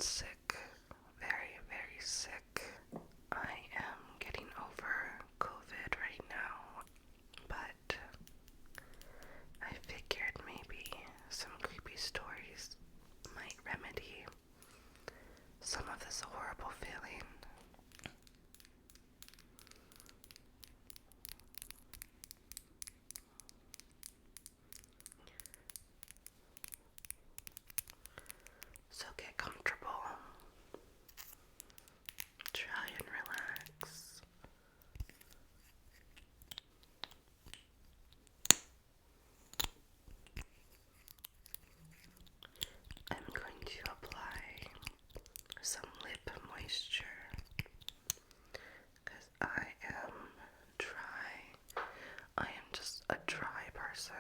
sick. Very, very sick. I am getting over COVID right now, but I figured maybe some creepy stories might remedy some of this horrible feeling. So get comfortable. Try and relax. I'm going to apply some lip moisture because I am dry. I am just a dry person.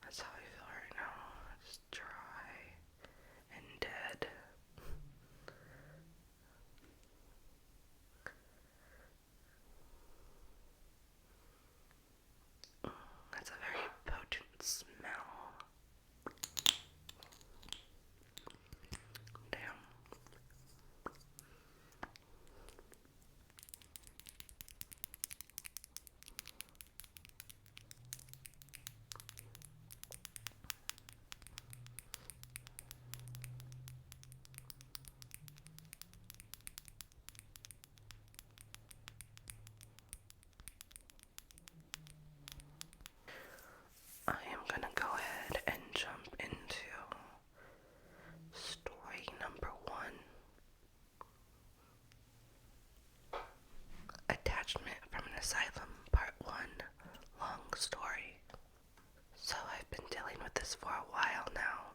That's how I feel right now. Just dry and dead. That's a very potent smell. Damn. I am gonna go ahead and jump into story number 1. Attachment from an Asylum, Part 1. Long story. So I've been dealing with this for a while now.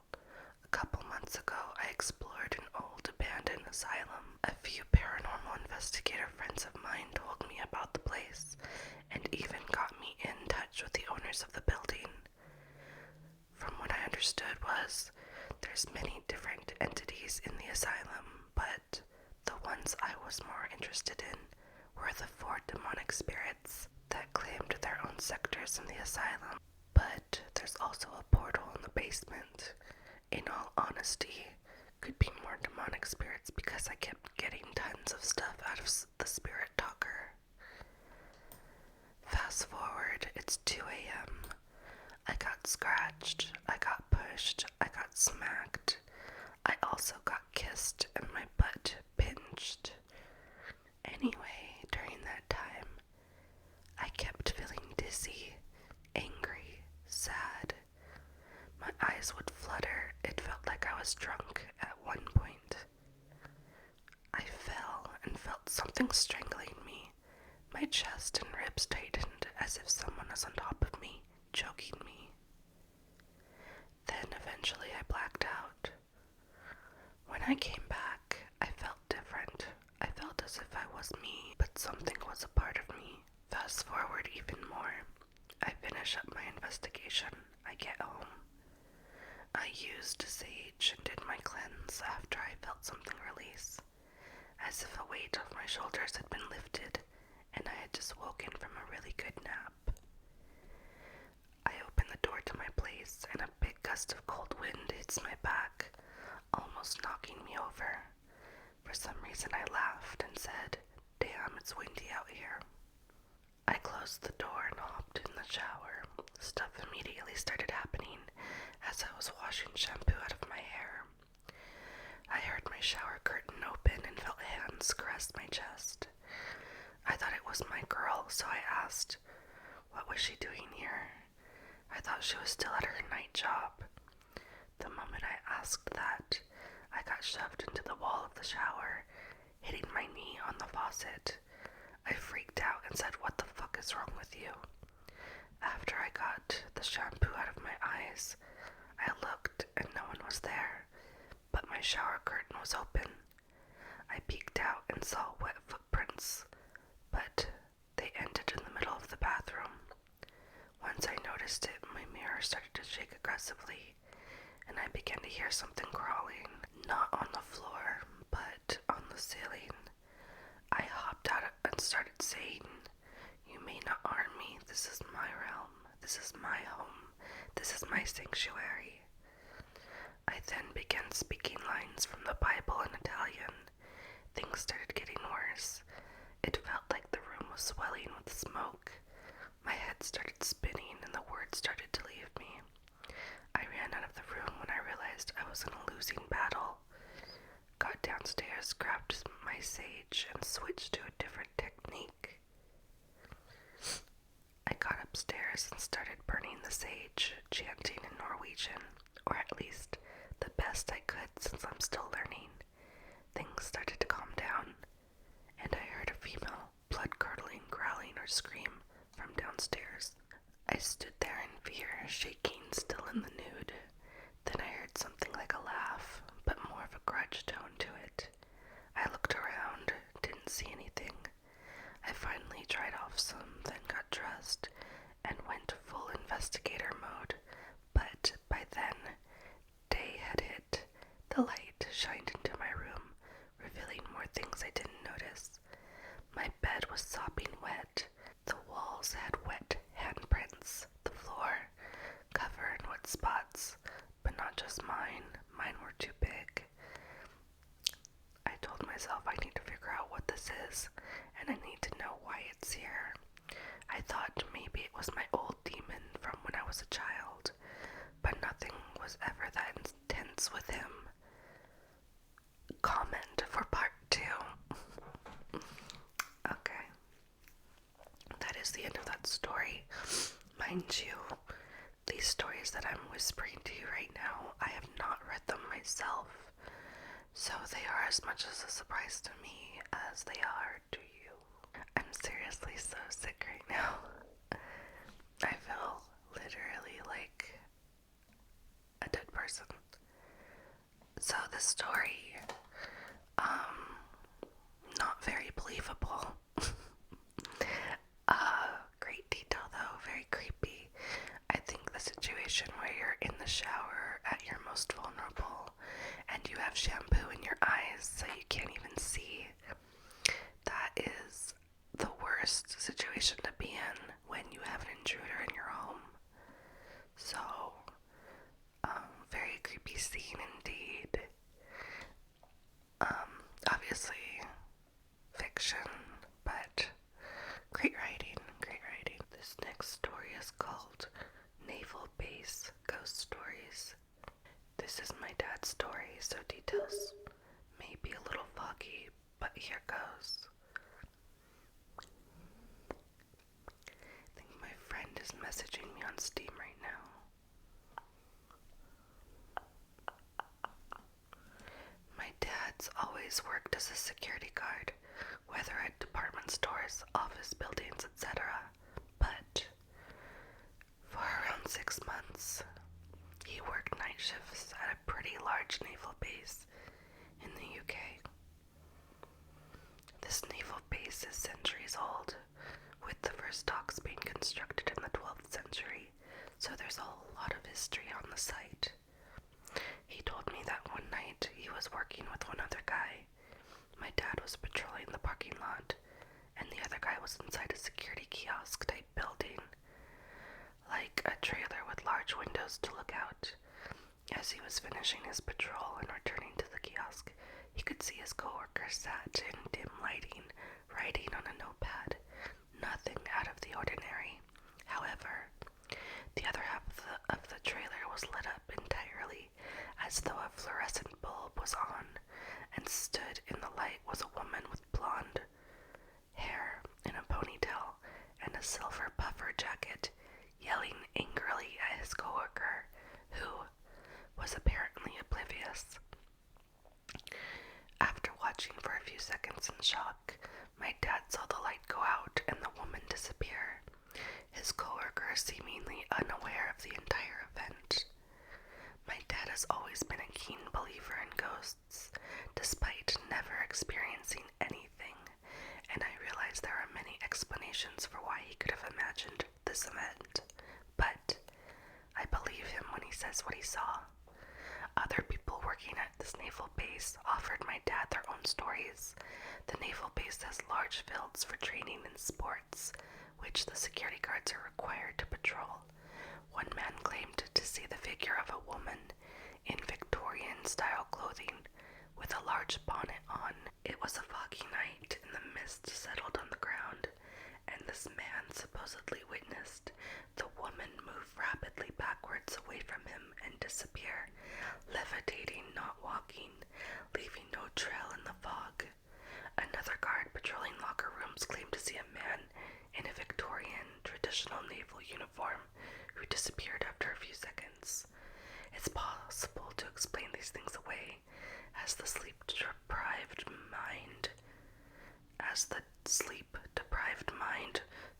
A couple months ago, I explored an old abandoned asylum. A few paranormal investigator friends of mine told me about the place and even got me in touch with the owners of the building. From what I understood was, there's many different entities in the asylum, but the ones I was more interested in were the 4 demonic spirits that claimed their own sectors in the asylum. But there's also a portal in the basement. In all honesty, could be more demonic spirits because I kept getting tons of stuff out of the spirit talker. Fast forward, it's 2 a.m. I got scratched, I got pushed, I got smacked. I also got kissed and my butt pinched. Anyway, during that time, I kept feeling dizzy, angry, sad. My eyes would flutter. It felt like I was drunk at one point. I fell and felt something strangling me. My chest and ribs tightened as if someone was on top of me, choking me. Then eventually I blacked out. When I came back, I felt different. I felt as if I was me, but something was a part of me. Fast forward even more. I finish up my investigation. I get home. I used sage and did my cleanse after I felt something release, as if a weight off my shoulders had been lifted and I had just woken from a really good nap. I open the door to my place and a big gust of cold wind hits my back, almost knocking me over. For some reason I laughed and said, "Damn, it's windy out here." I closed the door and hopped in the shower. Stuff immediately started happening as I was washing shampoo out of my hair. I heard my shower curtain open and felt hands caress my chest. I thought it was my girl, so I asked, what was she doing here? I thought she was still at her night job. The moment I asked that, I got shoved into the wall of the shower, hitting my knee on the faucet. I freaked out and said, "What the fuck is wrong with you?" After I got the shampoo out of my eyes, I looked and no one was there, but my shower curtain was open. I peeked out and saw wet footprints, but they ended in the middle of the bathroom. Once I noticed it, my mirror started to shake aggressively, and I began to hear something crawling, not on the floor, but on the ceiling. I hopped out and started saying, "You may not harm me. This is my realm. This is my home. This is my sanctuary." I then began speaking lines from the Bible in Italian. Things started getting worse. It felt like the room was swelling with smoke. My head started spinning and the words started to leave me. I ran out of the room when I realized I was in a losing battle. Got downstairs, grabbed my sage, and switched to a different technique. I got upstairs and started burning the sage, chanting in Norwegian, or at least the best I could since I'm still learning. Things started to calm down, and I heard a female, blood-curdling growling or scream from downstairs. I stood there in fear, shaking, still in the nude. Then I heard something like a laugh, but more of a grudge tone to it. I looked around, didn't see anything. I finally dried off some, then got dressed, and went full investigator mode. But by then, day had hit. The light shined into my room, revealing more things I didn't notice. My bed was sopping wet. The walls had wet handprints. The floor covered in wet spots, but not just mine. Mine were too big. I told myself I need to figure out what this is, and I need to know why it's here. I thought maybe it was my old demon from when I was a child, but nothing was ever that intense with him. Comment for part 2. Okay. That is the end of that story. Mind you, these stories that I'm whispering to you right now, I have not read them myself, so they are as much as a surprise to me as they are to you. I'm seriously so sick right now. I feel literally like a dead person. So this story, not very believable. Great detail though, very creepy. I think the situation where you're in the shower at your most vulnerable and you have shampoo in your eyes so you can't even see, that is the worst situation to be in when you have an intruder in your home. So, very creepy scene indeed. Obviously fiction, but great writing, great writing. This next story is called Naval Base Ghost Stories. This is my dad's story, so details may be a little foggy, but here goes. I think my friend is messaging me on Steam right now. My dad's always worked as a security guard, whether at department stores, office buildings, etc. But for around 6 months, he worked night shifts at a pretty large naval base in the UK. This naval base is centuries old, with the first docks being constructed in the 12th century, so there's a whole lot of history on the site. He told me that one night he was working with one other guy. My dad was patrolling the parking lot, and the other guy was inside a security kiosk type building, like a trailer with large windows to look out. As he was finishing his patrol and returning to the kiosk, he could see his coworker sat in dim lighting, writing on a notepad. Nothing out of the ordinary. However, the other half of the trailer was lit up entirely, as though a fluorescent bulb was on, and stood in the light was a woman with blonde hair in a ponytail and a silver puffer jacket, yelling angrily at his coworker, who was apparently oblivious. After watching for a few seconds in shock, my dad saw the light go out and the woman disappear, his coworker seemingly unaware of the entire event. My dad has always been a keen believer in ghosts, despite never experiencing anything, and I realize there are many explanations for why he could have imagined this event, but I believe him when he says what he saw. Other people working at this naval base offered my dad their own stories. The naval base has large fields for training in sports, which the security guards are required to patrol. One man claimed to see the figure of a woman in Victorian allegedly witnessed the woman move rapidly backwards away from him and disappear, levitating, not walking, leaving no trail in the fog. Another guard patrolling locker rooms claimed to see a man in a Victorian traditional naval uniform who disappeared after a few seconds. It's possible to explain these things away as the sleep-deprived mind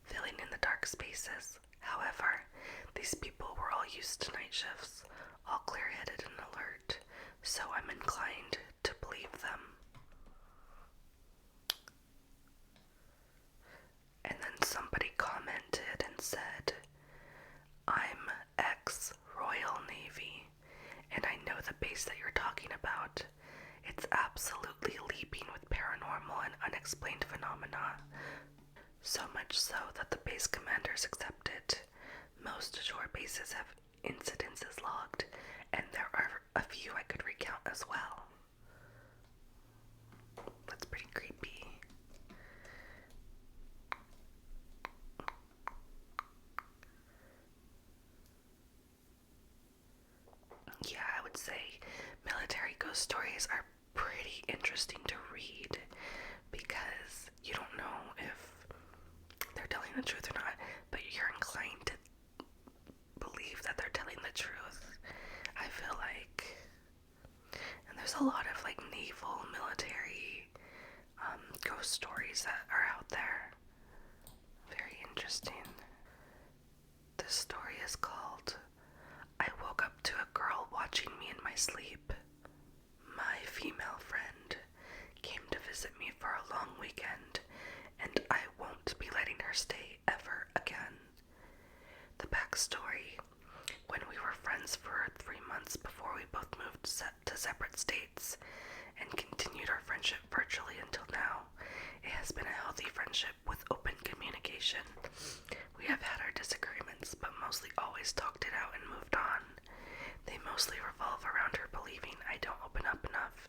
filling in the dark spaces. However, these people were all used to night shifts, all clear-headed and alert, so I'm inclined to believe them. And then somebody commented and said, I'm ex-Royal Navy, and I know the base that you're talking about. It's absolutely leaping with paranormal and unexplained phenomena. So much so that the base commanders accept it. Most shore bases have incidences logged, and there are a few I could recount as well. That's pretty creepy. Yeah, I would say military ghost stories are pretty interesting to read because you don't know if they're telling the truth or not, but you're inclined to believe that they're telling the truth. I feel like, and there's a lot of like naval military ghost stories that are out there. Very interesting. This story is called I Woke Up to a Girl Watching Me in My Sleep. My female friend came to visit me for a long weekend, and I won't be letting her stay ever again. The backstory: when we were friends for 3 months before we both moved to separate states and continued our friendship virtually until now, it has been a healthy friendship with open communication. We have had our disagreements, but mostly always talked it out and moved on. They mostly revolve around her believing I don't open up enough,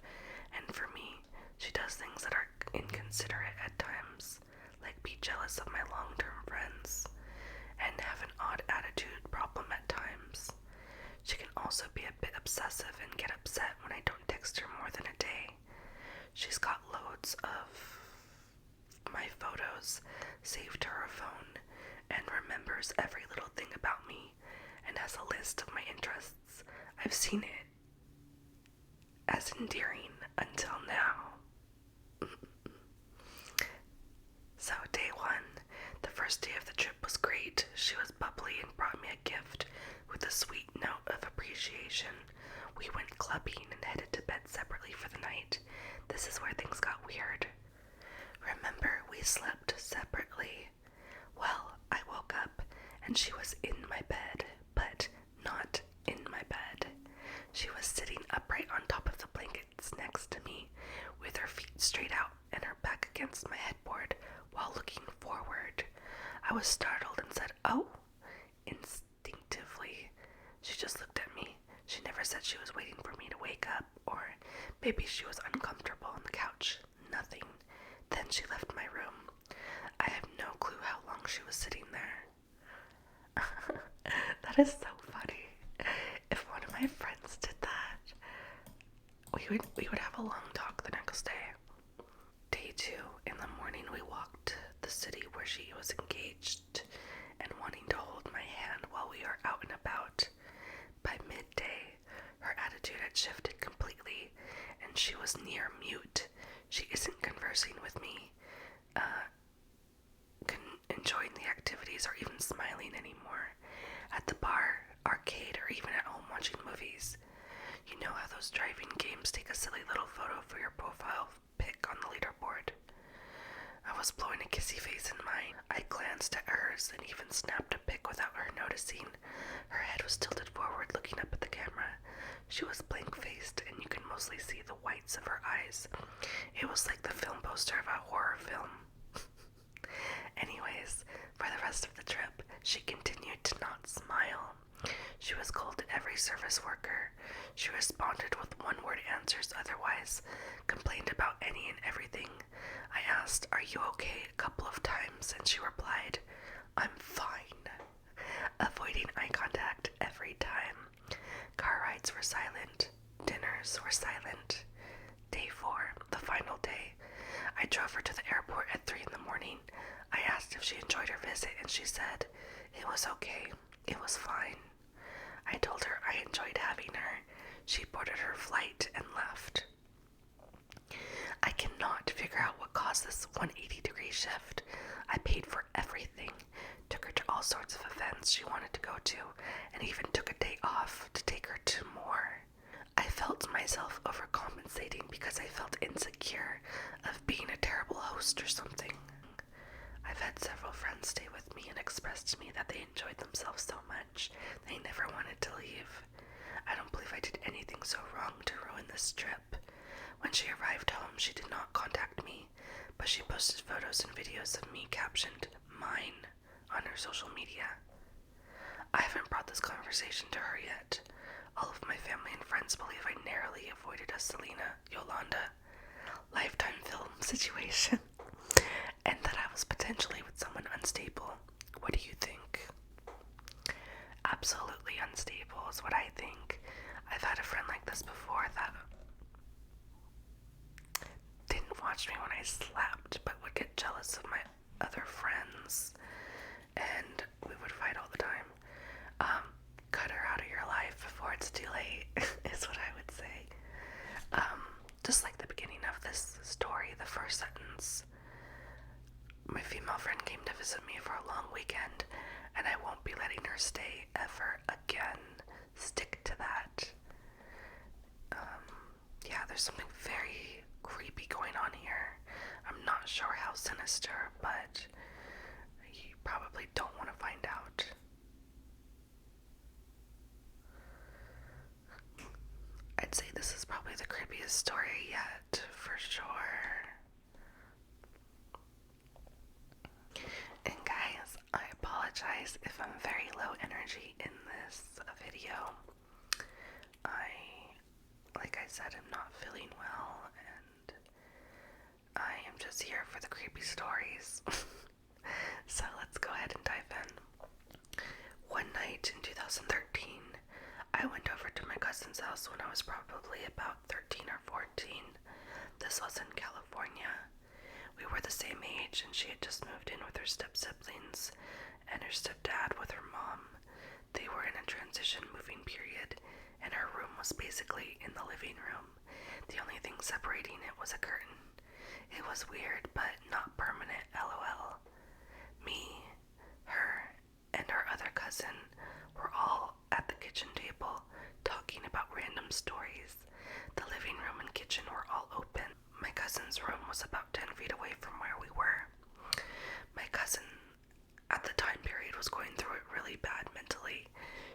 and for me, she does things that are inconsiderate at times, like be jealous of my long-term friends, and have an odd attitude problem at times. She can also be a bit obsessive and get upset when I don't text her more than a day. She's got loads of my photos saved to her phone and remembers every little thing about me and has a list of my interests. I've seen it as endearing until now. So day one, the first day of the trip was great. She was bubbly and brought me a gift with a sweet note of appreciation. We went clubbing and headed to bed separately for the night. This is where things got weird. Remember, we slept separately. Well, I woke up and she was in my bed, but not in my bed. She was sitting upright on top of the blankets next to me, with her feet straight out and her back against my headboard while looking forward. I was startled and said, "Oh," instinctively. She just looked at me. She never said she was waiting for me to wake up, or maybe she was uncomfortable on the couch. Nothing. Then she left my room. I have no clue how long she was sitting there. That is so funny. If one of my friends did that, we would have a long talk the next day. Day 2, in the morning, we walked the city where she was engaged and wanting to hold my hand while we are out and about. By midday, her attitude had shifted completely, and she was near mute. She isn't conversing with me, enjoying the activities, or even smiling anymore. At the bar, arcade, or even at home watching movies. You know how those driving games take a silly little photo for your profile pic on the leaderboard? I was blowing a kissy face in mine. I glanced at hers and even snapped a pic without her noticing. Her head was tilted forward, looking up at the camera. She was blank-faced, and you could mostly see the whites of her eyes. It was like the film poster of a horror film. Anyways, for the rest of the trip, she continued to not smile. She was cold to every service worker. She responded with one-word answers otherwise, complained about any and everything. I asked, "Are you okay?" a couple of times, and she replied, I'm fine. Avoiding eye contact every time. Car rides were silent. Dinners were silent. Day 4, the final day. I drove her to the airport at 3 in the morning. I asked if she enjoyed her visit, and she said it was okay. It was fine. I told her I enjoyed having her. She boarded her flight and left. I cannot figure out what caused this 180-degree shift. I paid for everything, took her to all sorts of events she wanted to go to, and even took a day off to take her to more. I felt myself overcompensating because I felt insecure of being a terrible host or something. I've had several friends stay with me and express to me that they enjoyed themselves so much they never wanted to leave. I don't believe I did anything so wrong to ruin this trip. When she arrived home, she did not contact me, but she posted photos and videos of me captioned "mine" on her social media. I haven't brought this conversation to her yet. All of my family and friends believe I narrowly avoided a Selena, Yolanda, Lifetime film situation, and that I was potentially with someone unstable. What do you think? Absolutely unstable is what I think. I've had a friend like this before that didn't watch me when I slept, but would get jealous of my other friends, and we would fight all the time. Cut her out of your life before it's too late, is what I would say. Just like the beginning of this story, the first sentence. My female friend came to visit me for a long weekend, and I won't be letting her stay ever again. Stick to that. Yeah, there's something very creepy going on here. I'm not sure how sinister, but you probably don't want to find out. I'd say this is probably the creepiest story yet, for sure. And guys, I apologize if I'm very low energy in this video. Like I said, I'm not feeling well, and I am just here for the creepy stories. So let's go ahead and dive in. One night in 2013, I went over to my cousin's house when I was probably about 13 or 14. This was in California. We were the same age, and she had just moved in with her step-siblings and her stepdad with her mom. They were in a transition moving period, and her room was basically in the living room. The only thing separating it was a curtain. It was weird, but not permanent, LOL. Me, her, and our other cousin were all at the kitchen table talking about random stories. The living room and kitchen were all open. My cousin's room was about 10 feet away from where we were. My cousin, at the time period, was going through it really bad mentally.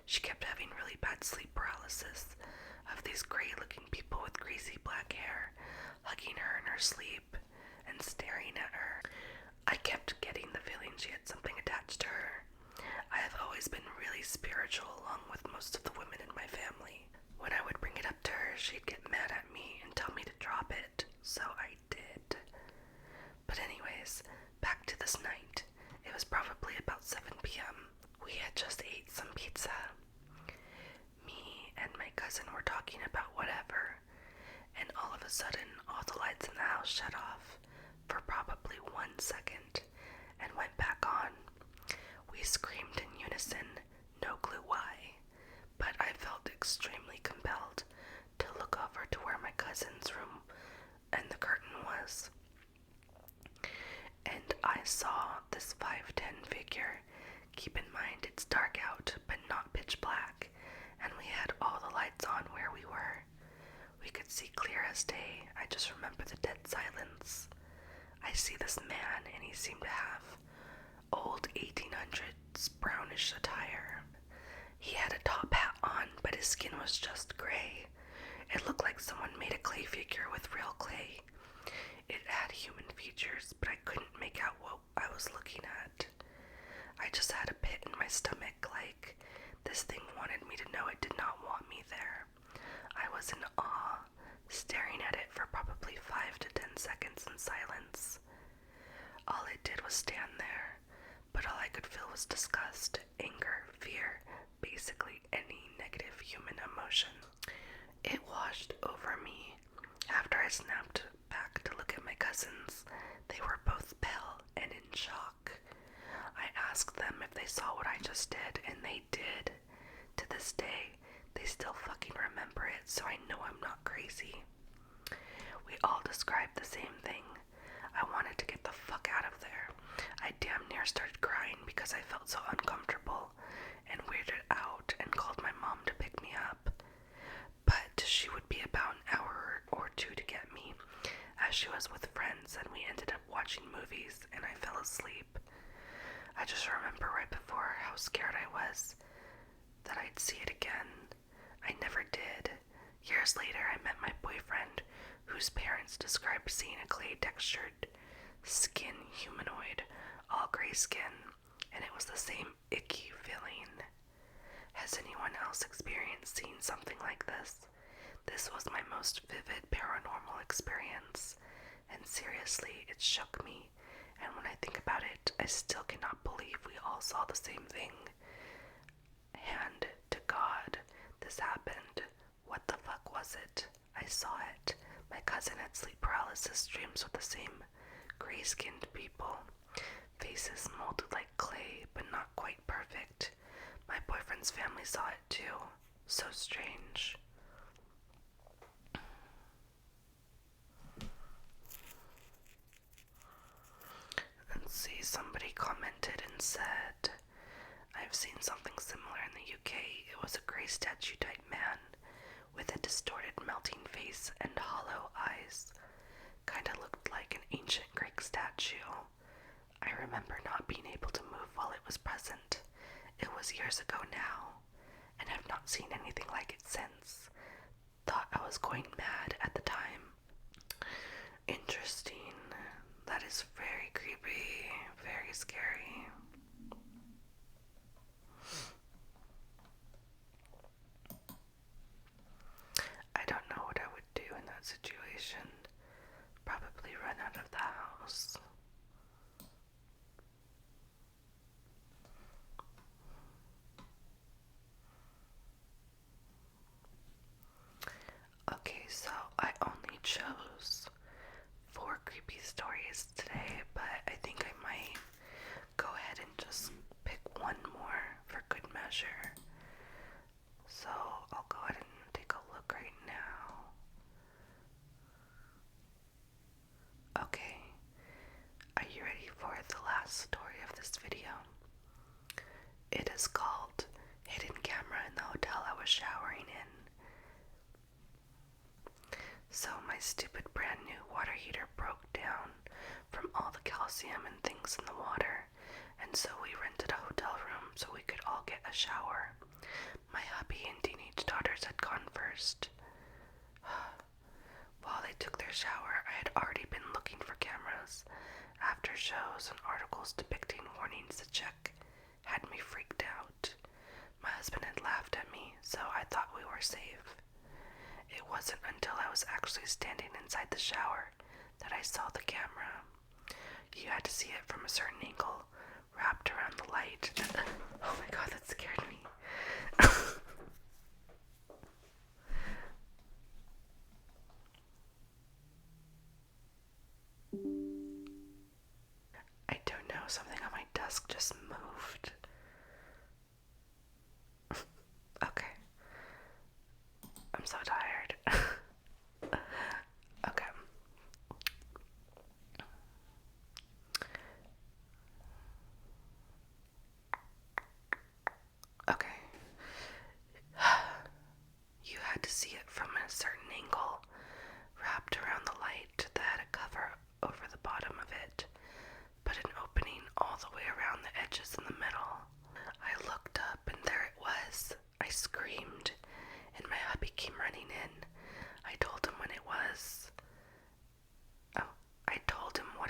She kept having really bad sleep paralysis of these gray-looking people with greasy black hair hugging her in her sleep and staring at her. I kept getting the feeling she had something attached to her. I have always been really spiritual, along with most of the women in my family. When I would bring it up to her, she'd get mad at me and tell me to drop it, so I did. But anyways, back to this night. It was probably about 7 p.m. We had just ate some pizza. Me and my cousin were talking about whatever, and all of a sudden, all the lights in the house shut off for probably 1 second and went back on. We screamed in unison, no clue why, but I felt extremely compelled to look over to where my cousin's room and the curtain was. And I saw this 5'10" figure. Keep in mind it's dark out, but not pitch black, and we had all the lights on where we were. We could see clear as day. I just remember the dead silence. I see this man, and he seemed to have old 1800s brownish attire. He had a top hat on, but his skin was just gray. It looked like someone made a clay figure with real clay. It had human features, but I couldn't make out what I was looking at. I just had a pit in my stomach, like this thing wanted me to know it did not want me there. I was in awe, staring at it for probably 5 to 10 seconds in silence. All it did was stand there, but all I could feel was disgust, anger, fear, basically any negative human emotion. It washed over me. After I snapped back to look at my cousins, they were both pale and in shock. I asked them if they saw what I just did, and they did. To this day, they still fucking remember it, so I know I'm not crazy. We all described the same thing. I wanted to get the fuck out of there. I damn near started crying because I felt so uncomfortable and weirded out and called my mom to pick me up. But she would be about an hour or two to get me, as she was with friends, and we ended up watching movies and I fell asleep. I just remember right before how scared I was that I'd see it again. I never did. Years later, I met my boyfriend, whose parents described seeing a clay-textured skin humanoid, all gray skin, and it was the same icky feeling. Has anyone else experienced seeing something like this? This was my most vivid paranormal experience, and seriously, it shook me, and when I think about it, I still cannot believe we all saw the same thing. Hand to God, this happened. What the fuck was it? I saw it. My cousin had sleep paralysis dreams with the same gray-skinned people. Faces molded like clay, but not quite perfect. My boyfriend's family saw it too. So strange. Let's see, somebody commented and said, I've seen something similar in the UK. It was a gray statue-type man with a distorted melting face and hollow eyes. Kinda looked like an ancient Greek statue. I remember not being able to move while it was present. It was years ago now, and I've not seen anything like it since. Thought I was going mad at the time. Interesting. That is very creepy, very scary. I don't know what I would do in that situation. Probably run out of the house. Okay, so I only chose 4 creepy stories today, but I think I might go ahead and just pick one more for good measure. So I'll go ahead and take a look right now. Okay, are you ready for the last story of this video? It is called Hidden Camera in the Hotel I Was Showering in. So my stupid brand new water heater broke down from all the calcium and things in the water, and so we rented a hotel room so we could all get a shower. My hubby and teenage daughters had gone first. While they took their shower, I had already been looking for cameras, after shows and articles depicting warnings to check had me freaked out. My husband had laughed at me, so I thought we were safe. It wasn't until I was actually standing inside the shower that I saw the camera. You had to see it from a certain angle, wrapped around the light. Oh my god, that scared me. I don't know, something on my desk just moved. Okay. I'm so tired. Okay. Okay. You had to see it from a certain angle, wrapped around the light that had a cover over the bottom of it, but an opening all the way around the edges in the middle. I looked up and there it was. I screamed, and my hubby came running in. I told him what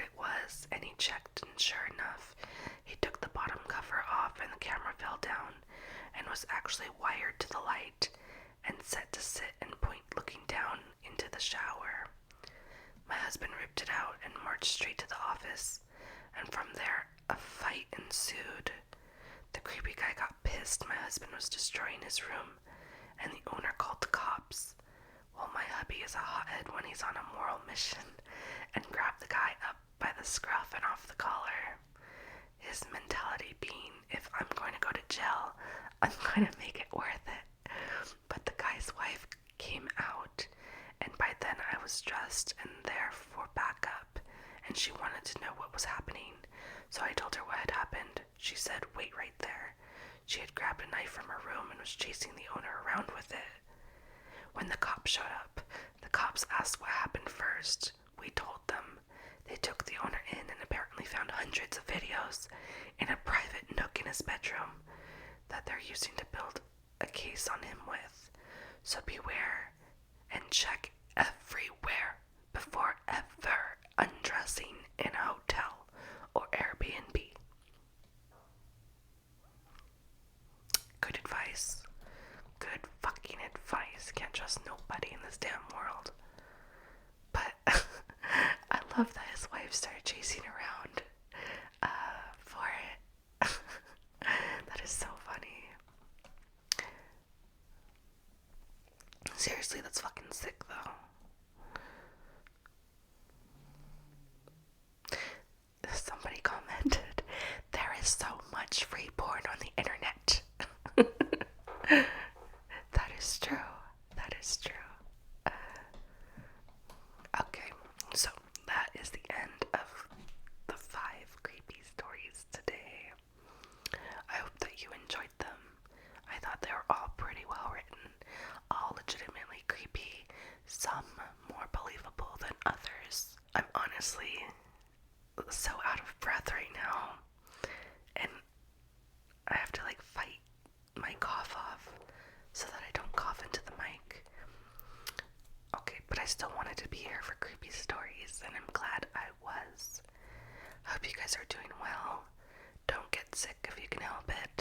it was, and he checked, and sure enough, he took the bottom cover off and the camera fell down and was actually wired to the light and set to sit and point looking down into the shower. My husband ripped it out and marched straight to the office, and from there A fight ensued. The creepy guy got pissed my husband was destroying his room, and the owner called the cops. Well, my hubby is a hothead when he's on a moral mission and grabbed the guy up by the scruff and off the collar. His mentality being, if I'm going to go to jail, I'm going to make it worth it. But the guy's wife came out, and by then I was dressed and there for backup, and she wanted to know what was happening. So I told her what had happened. She said, "Wait right there." She had grabbed a knife from her room and was chasing the owner around with it. When the cops showed up, the cops asked what happened first. We told them. They took the owner in and apparently found hundreds of videos in a private nook in his bedroom that they're using to build a case on him with. So beware and check everywhere before ever undressing in a hotel or Airbnb. Good advice. Good fucking advice. Can't trust nobody in this damn world. But I love that his wife started chasing around for it. That is so funny. Seriously, that's fucking sick though. Somebody commented, "There is so much free porn on the internet." That is true. That is true. Okay, so that is the end of the 5 creepy stories today. I hope that you enjoyed them. I thought they were all pretty well written, all legitimately creepy, some more believable than others. I'm honestly so out of breath right now, and I have to fight my cough off so that I don't cough into the mic. Okay, but I still wanted to be here for creepy stories, and I'm glad I was. Hope you guys are doing well. Don't get sick if you can help it.